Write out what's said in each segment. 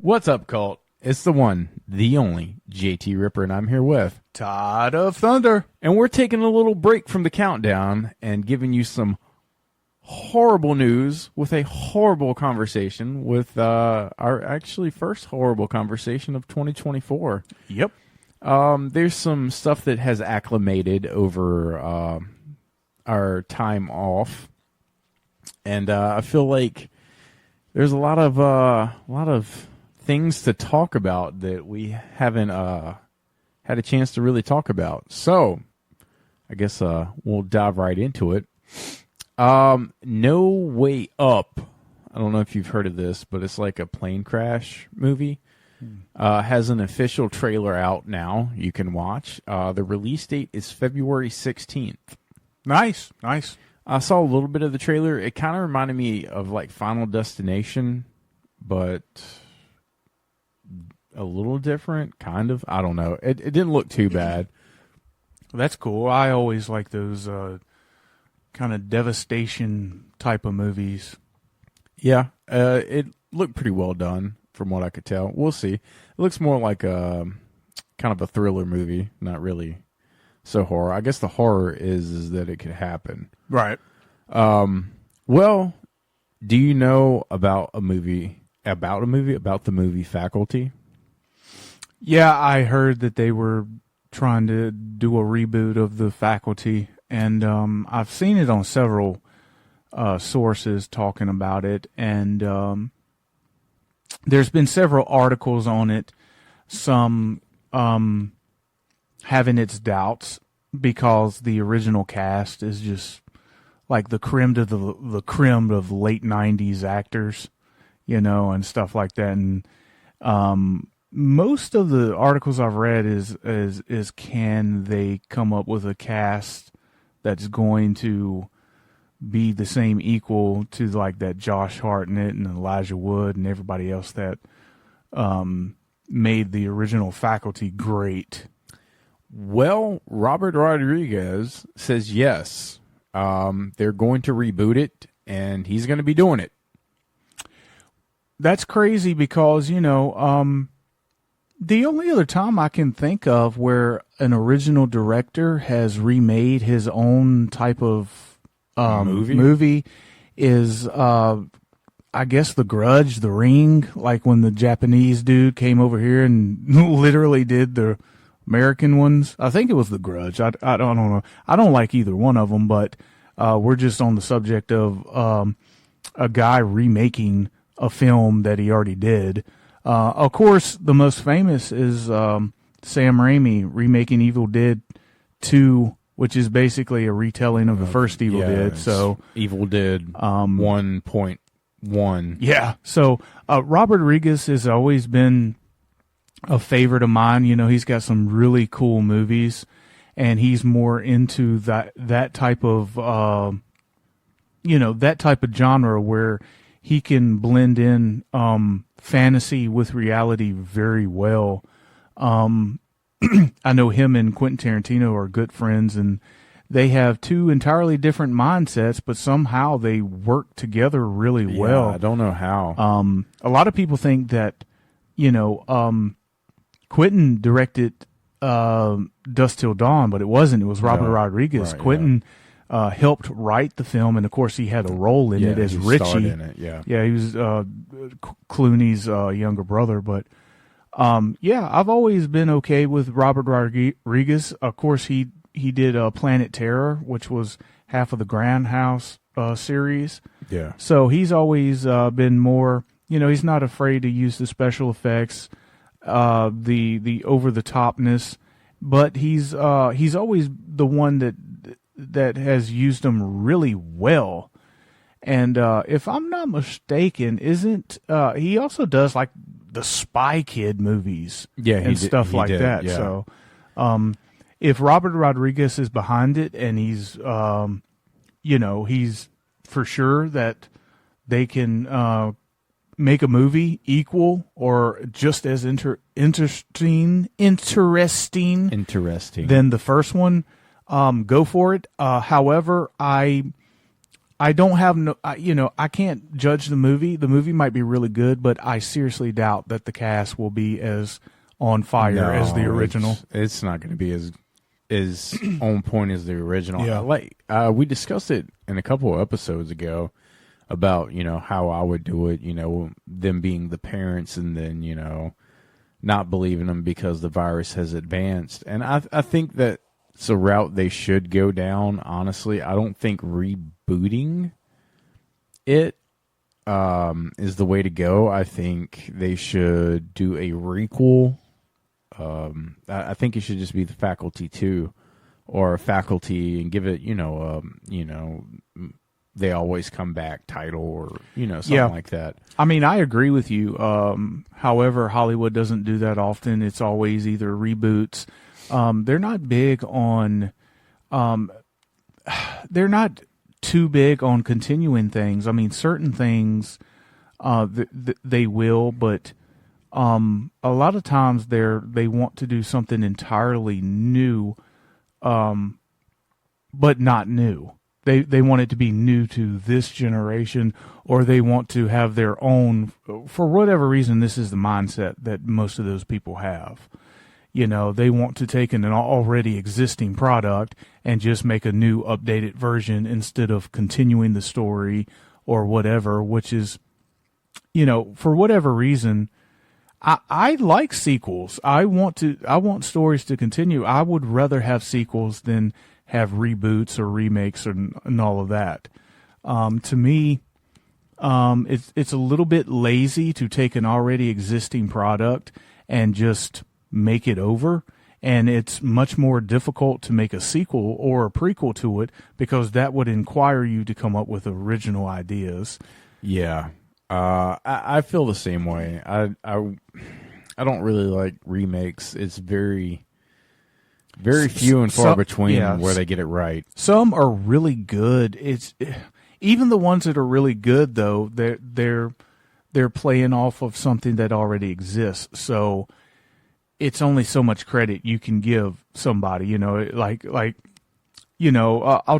What's up, Cult? It's the one, the only, JT Ripper, and I'm here with Todd of Thunder. And we're taking a little break from the countdown and giving you some horrible news with a horrible conversation with our actually first horrible conversation of 2024. Yep. There's some stuff that has acclimated over our time off, and I feel like there's a lot of things to talk about that we haven't had a chance to really talk about. So I guess we'll dive right into it. No Way Up. I don't know if you've heard of this, but it's like a plane crash movie. Has an official trailer out now you can watch. The release date is February 16th. Nice. I saw a little bit of the trailer. It kind of reminded me of like Final Destination, but a little different, kind of. I don't know. It didn't look too bad. That's cool. I always like those kind of devastation type of movies. Yeah, it looked pretty well done from what I could tell. We'll see. It looks more like a kind of a thriller movie, not really so horror. I guess the horror is that it could happen. Right. Well, do you know about the movie Faculty? Yeah, I heard that they were trying to do a reboot of The Faculty, and I've seen it on several sources talking about it, and there's been several articles on it, some having its doubts because the original cast is just like the creme of the creme of late 90s actors, you know, and stuff like that. And most of the articles I've read is can they come up with a cast that's going to be the same equal to like that Josh Hartnett and Elijah Wood and everybody else that made the original Faculty great. Well, Robert Rodriguez says yes. They're going to reboot it, and he's going to be doing it. That's crazy because, you know, the only other time I can think of where an original director has remade his own type of movie is, I guess, The Grudge, The Ring, like when the Japanese dude came over here and literally did the American ones. I think it was The Grudge. I don't know. I don't like either one of them, but we're just on the subject of a guy remaking a film that he already did. Of course, the most famous is Sam Raimi remaking Evil Dead 2, which is basically a retelling of the first Evil Dead. So Evil Dead 1.1. Yeah. So Robert Rodriguez has always been a favorite of mine. You know, he's got some really cool movies, and he's more into that type of that type of genre where he can blend in fantasy with reality very well. I know him and Quentin Tarantino are good friends, and they have two entirely different mindsets, but somehow they work together really well. I don't know how. A lot of people think that, Quentin directed Dusk Till Dawn, but it wasn't. It was Robert Rodriguez. Right, Quentin helped write the film, and of course he had a role in it as Richie. In it, yeah, he was Clooney's younger brother. But I've always been okay with Robert Rodriguez. Of course, he did Planet Terror, which was half of the Grindhouse series. Yeah. So he's always been more. He's not afraid to use the special effects, the over the topness, but he's always the one that has used them really well. And if I'm not mistaken, isn't he also does like the Spy Kid movies, and stuff like that. Yeah. So if Robert Rodriguez is behind it, and he's he's for sure that they can make a movie equal or just as interesting than the first one, go for it. However, I I don't have no, I can't judge the movie. The movie might be really good, but I seriously doubt that the cast will be as on fire as the original. It's not going to be as on point as the original. Yeah. We discussed it in a couple of episodes ago about, how I would do it, them being the parents and then, not believing them because the virus has advanced. And I think that it's a route they should go down, honestly. I don't think rebooting it is the way to go. I think they should do a requel. I think it should just be the Faculty 2 or Faculty and give it, They Always Come Back title or, something like that. I mean, I agree with you. However, Hollywood doesn't do that often. It's always either reboots. They're not big on, they're not too big on continuing things. I mean, certain things, they will, but, a lot of times they want to do something entirely new, but not new. They want it to be new to this generation, or they want to have their own, for whatever reason. This is the mindset that most of those people have. They want to take an already existing product and just make a new updated version instead of continuing the story or whatever, which is, for whatever reason, I like sequels. I want stories to continue. I would rather have sequels than have reboots or remakes and all of that. To me, it's a little bit lazy to take an already existing product and just make it over, and it's much more difficult to make a sequel or a prequel to it because that would require you to come up with original ideas. Yeah, I feel the same way. I don't really like remakes. It's very few and far between where they get it right. Some are really good. It's even the ones that are really good though. They're playing off of something that already exists. So it's only so much credit you can give somebody. I'll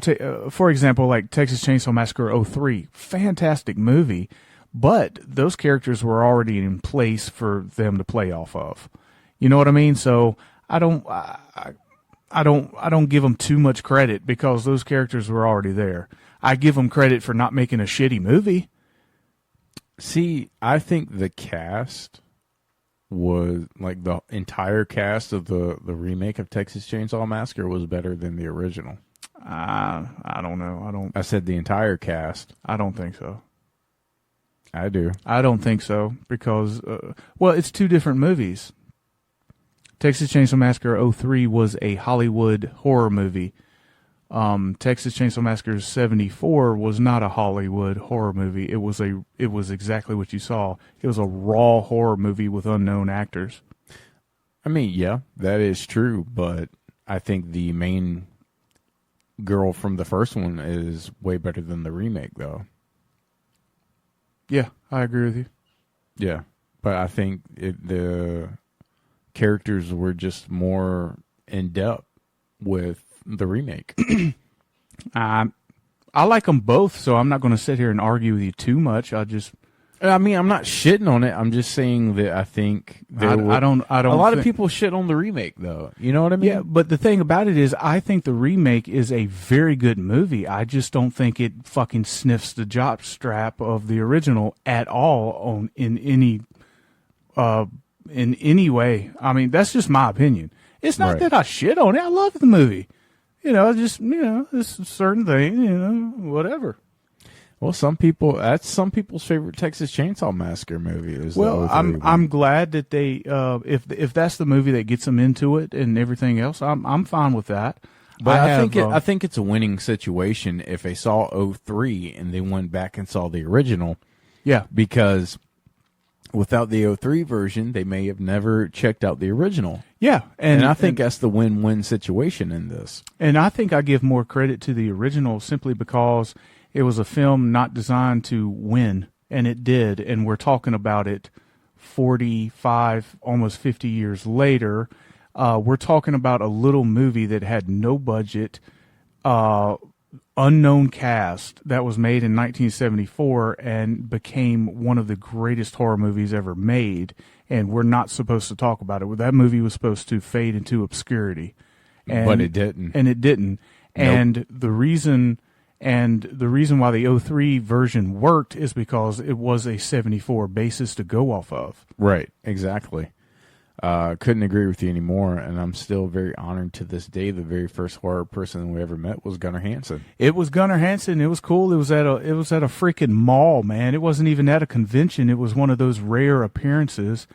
take for example, like Texas Chainsaw Massacre 03, fantastic movie, but those characters were already in place for them to play off of. You know what I mean? So I don't give them too much credit because those characters were already there. I give them credit for not making a shitty movie. See, I think the cast was like the entire cast of the remake of Texas Chainsaw Massacre was better than the original. I don't know. I said the entire cast. I don't think so. I do. I don't think so because, it's two different movies. Texas Chainsaw Massacre 03 was a Hollywood horror movie. Texas Chainsaw Massacre 74 was not a Hollywood horror movie. It was exactly what you saw. It was a raw horror movie with unknown actors. I mean, yeah, that is true, but I think the main girl from the first one is way better than the remake, though. Yeah, I agree with you. Yeah, but I think the characters were just more in depth with the remake. I like them both, so I'm not going to sit here and argue with you too much. I'm not shitting on it. I'm just saying that I think I don't. A lot of people shit on the remake, though. You know what I mean? Yeah, but the thing about it is, I think the remake is a very good movie. I just don't think it fucking sniffs the jockstrap of the original at all in any way. I mean, that's just my opinion. It's not that I shit on it. I love the movie. It's a certain thing, whatever. Well, that's some people's favorite Texas Chainsaw Massacre movie. I'm glad that they, if that's the movie that gets them into it and everything else, I'm fine with that. But I think it's a winning situation if they saw 03 and they went back and saw the original. Yeah. Because without the 03 version, they may have never checked out the original. Yeah. And I think that's the win-win situation in this. And I think I give more credit to the original simply because it was a film not designed to win, and it did. And we're talking about it 45, almost 50 years later. We're talking about a little movie that had no budget, unknown cast that was made in 1974 and became one of the greatest horror movies ever made. And we're not supposed to talk about it. That movie was supposed to fade into obscurity, but it didn't. And it didn't. Nope. And the reason why the 03 version worked is because it was a 74 basis to go off of. Right, exactly. Couldn't agree with you anymore, and I'm still very honored to this day. The very first horror person we ever met was Gunnar Hansen. It was Gunnar Hansen. It was cool. It was at a freaking mall, man. It wasn't even at a convention. It was one of those rare appearances.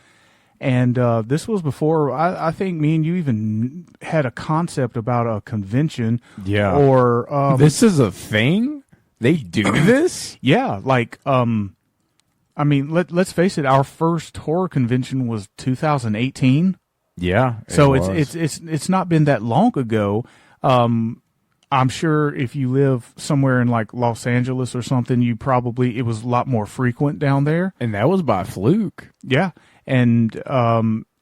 And this was before I think me and you even had a concept about a convention. Yeah. Or this is a thing? They do this? Yeah, like I mean, let's face it. Our first horror convention was 2018. Yeah, so it's not been that long ago. I'm sure if you live somewhere in like Los Angeles or something, it was a lot more frequent down there. And that was by fluke. Yeah, and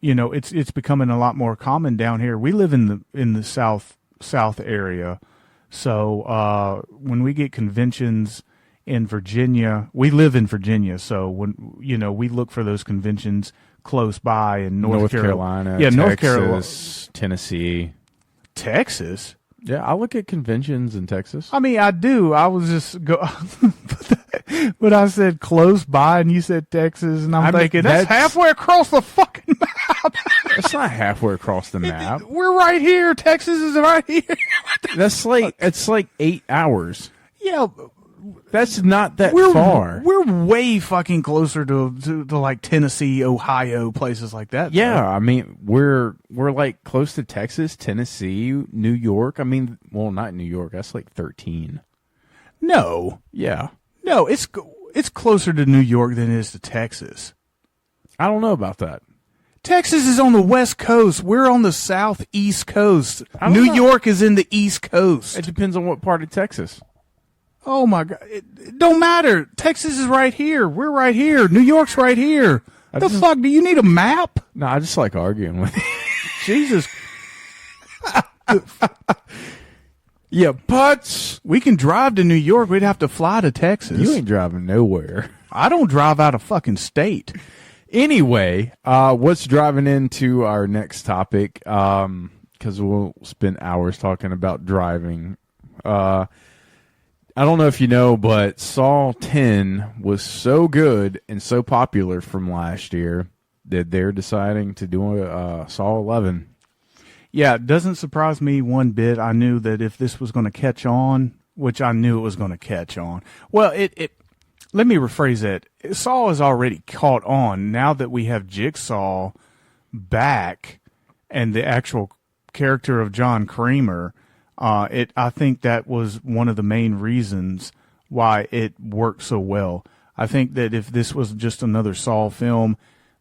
it's becoming a lot more common down here. We live in the south area, so when we get conventions in Virginia, we live in Virginia, so when we look for those conventions close by in North Carolina, yeah, Texas, North Carolina, Tennessee, Texas. Yeah, I look at conventions in Texas. I mean, I do. I was just but I said close by, and you said Texas, and I'm thinking that's halfway across the fucking map. That's not halfway across the map. We're right here. Texas is right here. It's like 8 hours. Yeah. That's not that far. We're way fucking closer to like Tennessee, Ohio, places like that. Yeah, though. I mean, we're like close to Texas, Tennessee, New York. I mean, well, not New York. That's like 13. No. Yeah. No, it's closer to New York than it is to Texas. I don't know about that. Texas is on the West Coast. We're on the southeast coast. New York is in the East Coast. It depends on what part of Texas. Oh, my God. It don't matter. Texas is right here. We're right here. New York's right here. The fuck? Do you need a map? No, I just like arguing with you. Jesus. Yeah, but we can drive to New York. We'd have to fly to Texas. You ain't driving nowhere. I don't drive out of fucking state. Anyway, what's driving into our next topic? Because we'll spend hours talking about driving. I don't know if you know, but Saw 10 was so good and so popular from last year that they're deciding to do a Saw 11. Yeah, it doesn't surprise me one bit. I knew that if this was going to catch on, which I knew it was going to catch on. Well, let me rephrase that. Saw is already caught on now that we have Jigsaw back and the actual character of John Kramer. I think that was one of the main reasons why it worked so well. I think that if this was just another Saw film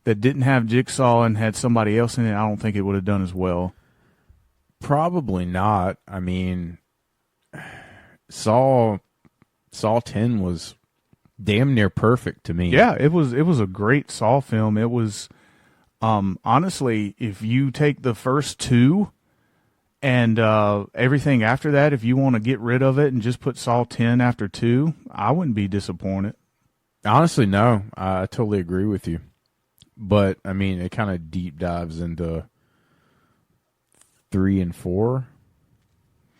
that didn't have Jigsaw and had somebody else in it, I don't think it would have done as well. Probably not. I mean, Saw 10 was damn near perfect to me. Yeah, it was a great Saw film. It was honestly, if you take the first two and everything after that, if you want to get rid of it and just put Saw 10 after 2, I wouldn't be disappointed. Honestly, no. I totally agree with you. But, I mean, it kind of deep dives into 3 and 4,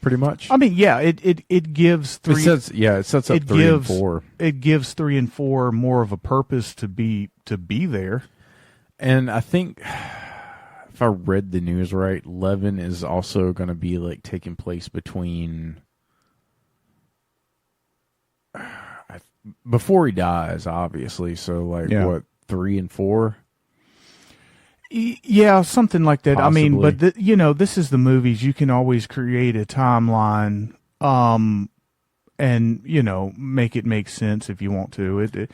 pretty much. I mean, yeah, it gives 3... it sets up 3 and 4. It gives 3 and 4 more of a purpose to be there. And I think... if I read the news right, 11 is also going to be like taking place between before he dies, obviously. So like what, 3 and 4? Yeah, something like that. Possibly. I mean, but this is the movies. You can always create a timeline, and make it make sense if you want to. It